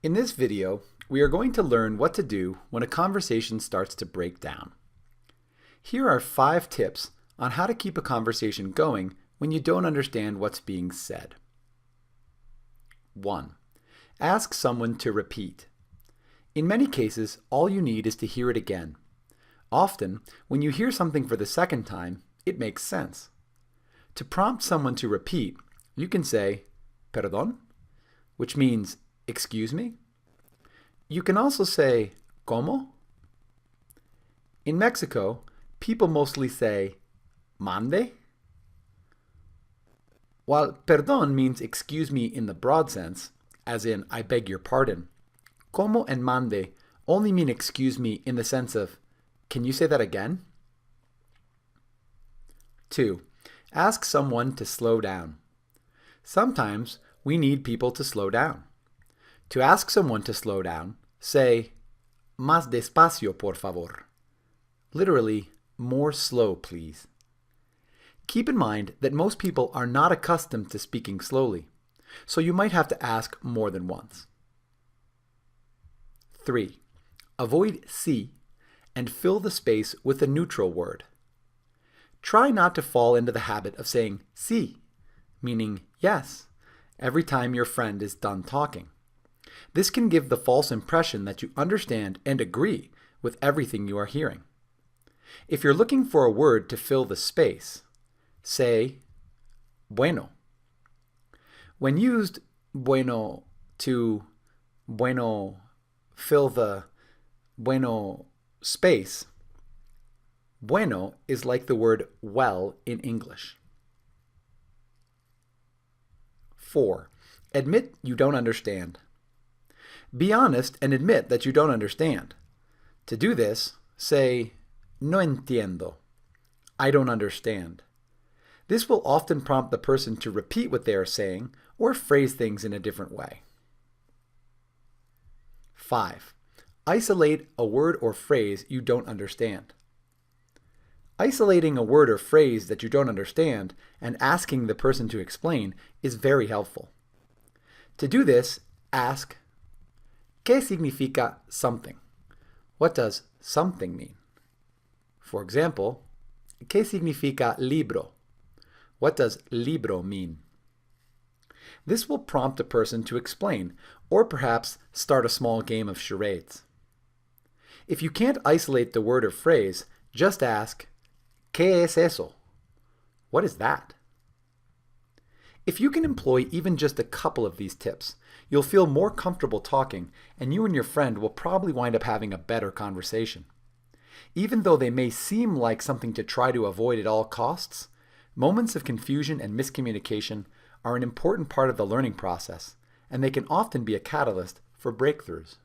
In this video, we are going to learn what to do when a conversation starts to break down. Here are 5 tips on how to keep a conversation going when you don't understand what's being said. 1. Ask someone to repeat. In many cases, all you need is to hear it again. Often, when you hear something for the second time, it makes sense. To prompt someone to repeat, you can say, "Perdón?" which means, "Excuse me?" You can also say, "¿Cómo?" In Mexico, people mostly say, "Mande?" While perdón means excuse me in the broad sense, as in I beg your pardon, "Cómo" and "mande" only mean excuse me in the sense of, can you say that again? 2. Ask someone to slow down. Sometimes we need people to slow down. To ask someone to slow down, say, "Más despacio, por favor." Literally, more slow, please. Keep in mind that most people are not accustomed to speaking slowly, so you might have to ask more than once. 3. Avoid sí and fill the space with a neutral word. Try not to fall into the habit of saying sí, meaning yes, every time your friend is done talking. This can give the false impression that you understand and agree with everything you are hearing. If you're looking for a word to fill the space, say bueno. When used bueno to fill the bueno space, bueno is like the word well in English. 4. Admit you don't understand. Be honest and admit that you don't understand. To do this, say, "No entiendo." I don't understand. This will often prompt the person to repeat what they are saying or phrase things in a different way. 5. Isolate a word or phrase you don't understand. Isolating a word or phrase that you don't understand and asking the person to explain is very helpful. To do this, ask, ¿Qué significa something? What does something mean? For example, ¿Qué significa libro? What does libro mean? This will prompt a person to explain, or perhaps start a small game of charades. If you can't isolate the word or phrase, just ask, ¿Qué es eso? What is that? If you can employ even just a couple of these tips, you'll feel more comfortable talking, and you and your friend will probably wind up having a better conversation. Even though they may seem like something to try to avoid at all costs, moments of confusion and miscommunication are an important part of the learning process, and they can often be a catalyst for breakthroughs.